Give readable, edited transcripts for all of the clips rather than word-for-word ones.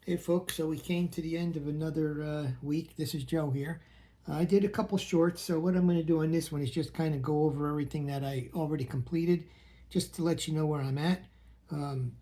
Hey folks, so we came to the end of another week. This is Joe here. I did a couple shorts, so what I'm going to do on this one is just kind of go over everything that I already completed, just to let you know where I'm at. Um,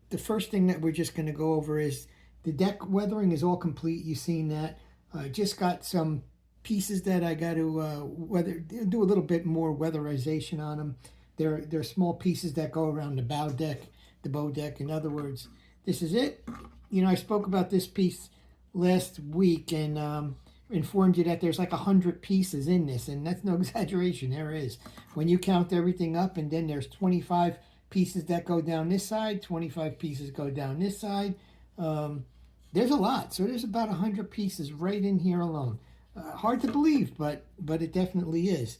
the first thing that we're just going to go over is the deck weathering is all complete. You've seen that. I just got some pieces that I got to do a little bit more weatherization on them. They're small pieces that go around the bow deck, the bow deck. In other words, this is it. You know, I spoke about this piece last week and informed you that there's like 100 pieces in this, and that's no exaggeration. There is. When you count everything up, and then there's 25 pieces that go down this side, 25 pieces go down this side. Um, there's a lot. So there's about 100 pieces right in here alone. Hard to believe, but it definitely is.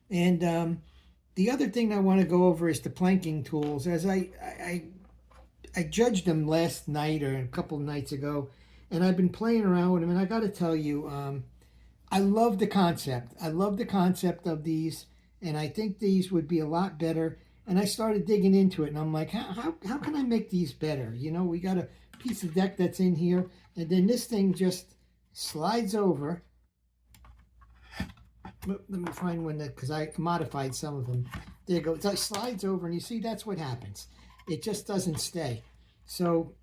And the other thing I want to go over is the planking tools. As I judged them last night or a couple of nights ago, and I've been playing around with them. And I got to tell you, I love the concept. I love the concept of these, and I think these would be a lot better. And I started digging into it, and I'm like, how can I make these better? You know, we got a piece of deck that's in here, and then this thing just slides over. Let me find one that, because I modified some of them. There you go. It slides over, and you see that's what happens. It just doesn't stay. So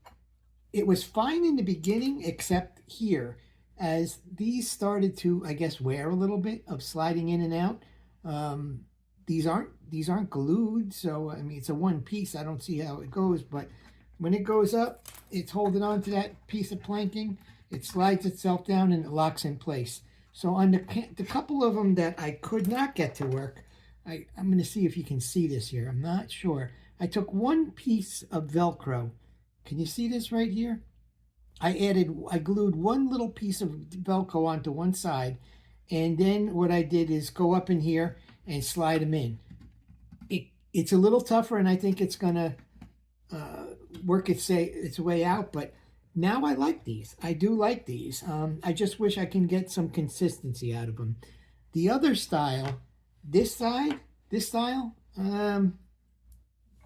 it was fine in the beginning, except here, as these started to, I guess, wear a little bit of sliding in and out. These aren't glued, so I mean it's a one piece. I don't see how it goes, but when it goes up, it's holding on to that piece of planking. It slides itself down and it locks in place. So on the couple of them that I could not get to work, I'm going to see if you can see this here. I'm not sure. I took one piece of Velcro. Can you see this right here? I glued one little piece of Velcro onto one side, and then what I did is go up in here and slide them in. It's a little tougher, and I think it's gonna work its way out. But now I like these. I do like these. I just wish I can get some consistency out of them. The other style, this style,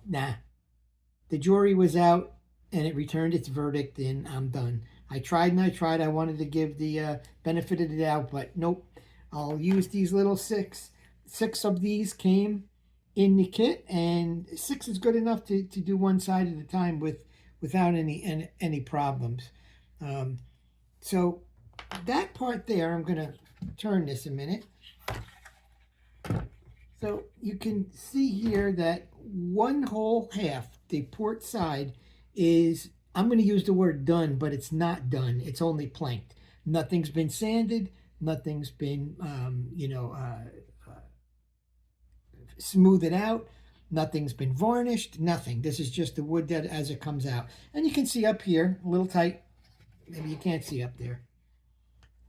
nah. The jury was out, and it returned its verdict, and I'm done. I tried and I tried. I wanted to give the benefit of the doubt, but nope. I'll use these little six. Six of these came in the kit, and six is good enough to do one side at a time without any problems. So that part there, I'm going to turn this a minute. So you can see here that one whole half, the port side, is, I'm going to use the word done, but it's not done. It's only planked. Nothing's been sanded. Nothing's been, smoothed out. Nothing's been varnished. Nothing. This is just the wood that as it comes out. And you can see up here, a little tight. Maybe you can't see up there.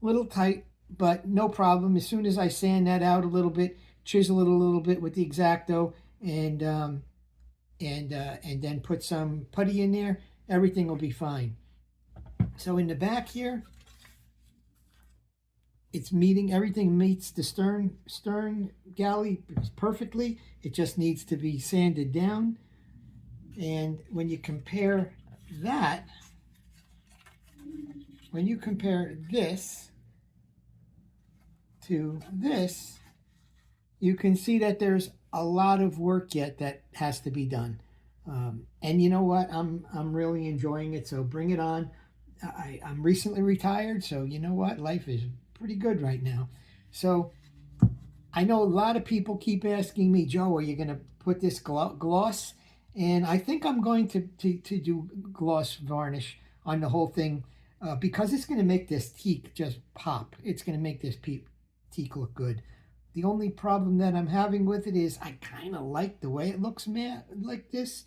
A little tight, but no problem. As soon as I sand that out a little bit, chisel it a little bit with the X-Acto, and then put some putty in there, everything will be fine. So in the back here, everything meets the stern galley perfectly. It just needs to be sanded down. And when you compare this to this, you can see that there's a lot of work yet that has to be done. And you know what? I'm really enjoying it. So bring it on. I'm recently retired, so you know what? Life is pretty good right now. So I know a lot of people keep asking me, Joe, are you going to put this gloss? And I think I'm going to do gloss varnish on the whole thing because it's going to make this teak just pop. It's going to make this teak look good. The only problem that I'm having with it is I kind of like the way it looks matte like this.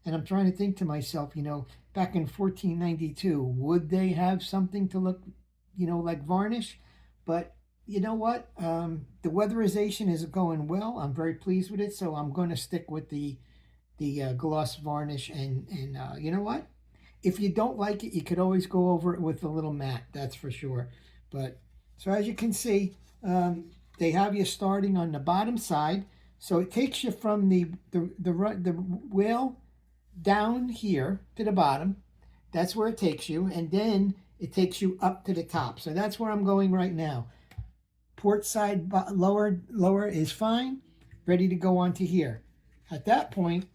And I'm trying to think to myself, back in 1492, would they have something to look, like varnish? But you know what? The weatherization is going well. I'm very pleased with it. So I'm going to stick with the gloss varnish. And you know what? If you don't like it, you could always go over it with a little matte. That's for sure. But so as you can see, they have you starting on the bottom side. So it takes you from the whale down here to the bottom. That's where it takes you, and then it takes you up to the top. So that's where I'm going right now. Port side lower is fine, ready to go on to here. At that point,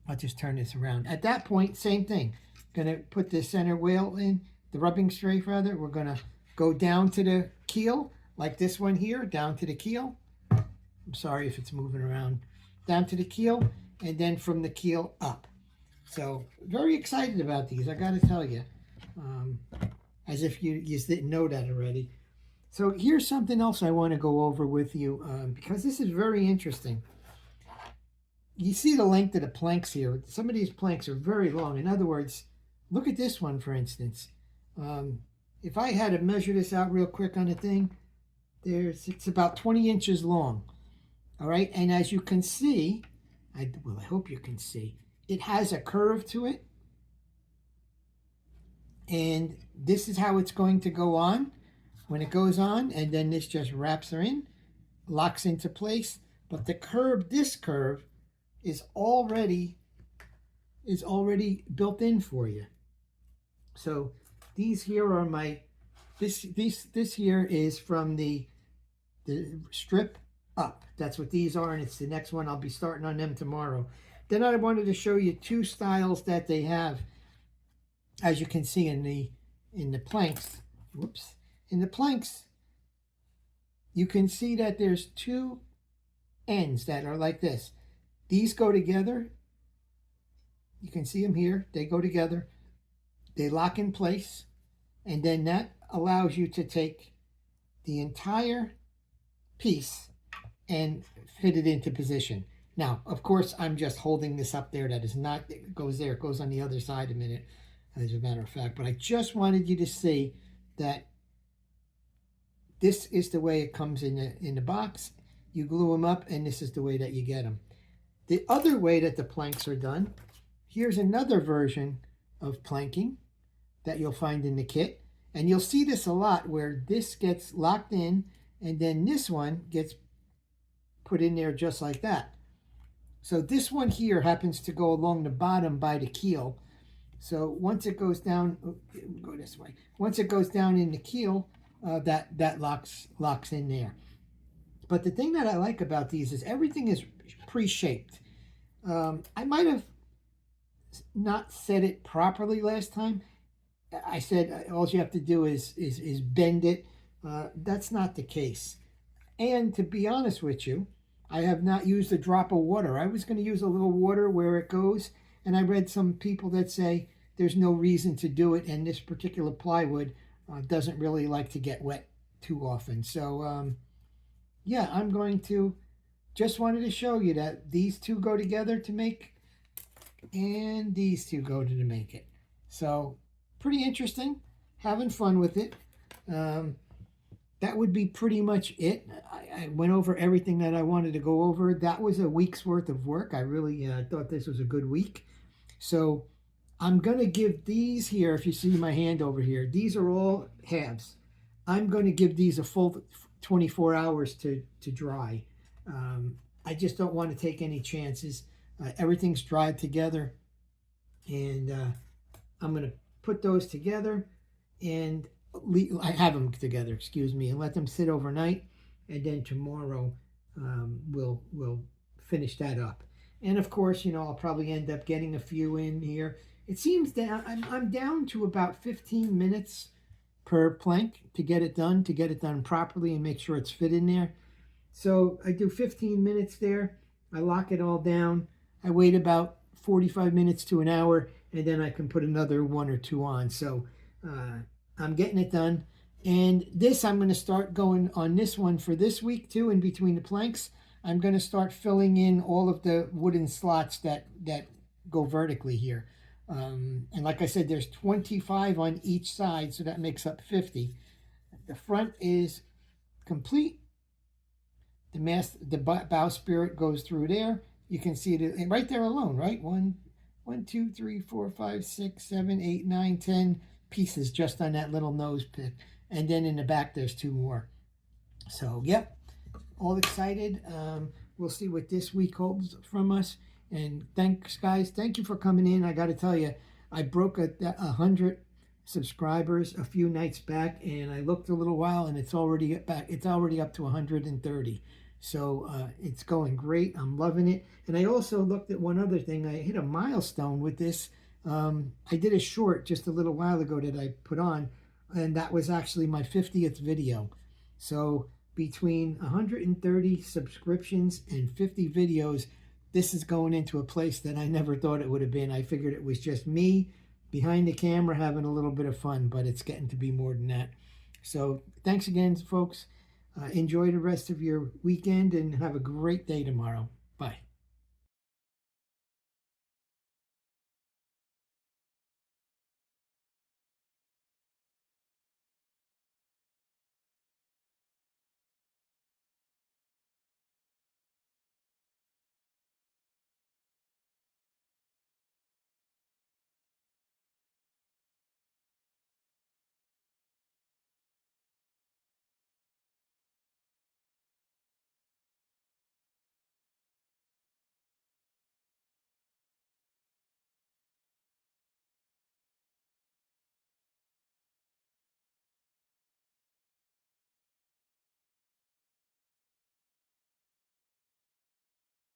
I'll just turn this around. At that point, same thing. Gonna put the center whale in, the rubbing strafe rather. We're gonna go down to the keel, like this one here, down to the keel. I'm sorry if it's moving around. Down to the keel, and then from the keel up. So very excited about these, I gotta tell you. As if you didn't know that already. So here's something else I want to go over with you, because this is very interesting. You see the length of the planks here. Some of these planks are very long. In other words, look at this one, for instance. If I had to measure this out real quick on the thing, it's about 20 inches long. All right, and as you can see, I hope you can see, it has a curve to it. And this is how it's going to go on when it goes on, and then this just wraps her in, locks into place. But the curve, this curve, is already built in for you. So these here are my, this here is from the strip up. That's what these are, and it's the next one. I'll be starting on them tomorrow. Then I wanted to show you two styles that they have, as you can see in the planks. Whoops. In the planks, you can see that there's two ends that are like this. These go together. You can see them here. They go together. They lock in place. And then that allows you to take the entire piece and fit it into position. Now, of course, I'm just holding this up there. That is not, it goes there. It goes on the other side in a minute, as a matter of fact. But I just wanted you to see that this is the way it comes in the box. You glue them up, and this is the way that you get them. The other way that the planks are done, here's another version of planking that you'll find in the kit. And you'll see this a lot, where this gets locked in, and then this one gets put in there just like that. So this one here happens to go along the bottom by the keel. So once it goes down, go this way. Once it goes down in the keel, that locks in there. But the thing that I like about these is everything is pre-shaped. I might have not said it properly last time. I said all you have to do is bend it. That's not the case. And to be honest with you, I have not used a drop of water. I was going to use a little water where it goes, and I read some people that say there's no reason to do it, and this particular plywood doesn't really like to get wet too often. So yeah, I'm going to, just wanted to show you that these two go together to make, and these two go to make it. So pretty interesting, having fun with it. That would be pretty much it. I went over everything that I wanted to go over. That was a week's worth of work. I really thought this was a good week. So I'm going to give these here, if you see my hand over here, these are all halves. I'm going to give these a full 24 hours to dry. I just don't want to take any chances. Everything's dried together, and I'm going to put those together, and I have them together, excuse me, and let them sit overnight, and then tomorrow we'll finish that up. And of course, you know, I'll probably end up getting a few in here. It seems that I'm down to about 15 minutes per plank to get it done properly and make sure it's fit in there. So I do 15 minutes there. I lock it all down. I wait about 45 minutes to an hour, and then I can put another one or two on. So I'm getting it done. And this, I'm going to start going on this one for this week too, in between the planks. I'm going to start filling in all of the wooden slots that go vertically here. And like I said, there's 25 on each side, so that makes up 50. The front is complete. The bowsprit goes through there. You can see it right there alone, right? 1, 2, 3, 4, 5, 6, 7, 8, 9, 10 pieces just on that little nose pick. And then in the back, there's 2 more. So, yep, all excited. We'll see what this week holds from us. And thanks, guys. Thank you for coming in. I got to tell you, I broke 100 subscribers a few nights back, and I looked a little while, and it's already back. It's already up to 130. So it's going great. I'm loving it. And I also looked at one other thing. I hit a milestone with this. I did a short just a little while ago that I put on, and that was actually my 50th video. So between 130 subscriptions and 50 videos, this is going into a place that I never thought it would have been. I figured it was just me behind the camera having a little bit of fun, but it's getting to be more than that. So thanks again, folks. Enjoy the rest of your weekend and have a great day tomorrow. Bye.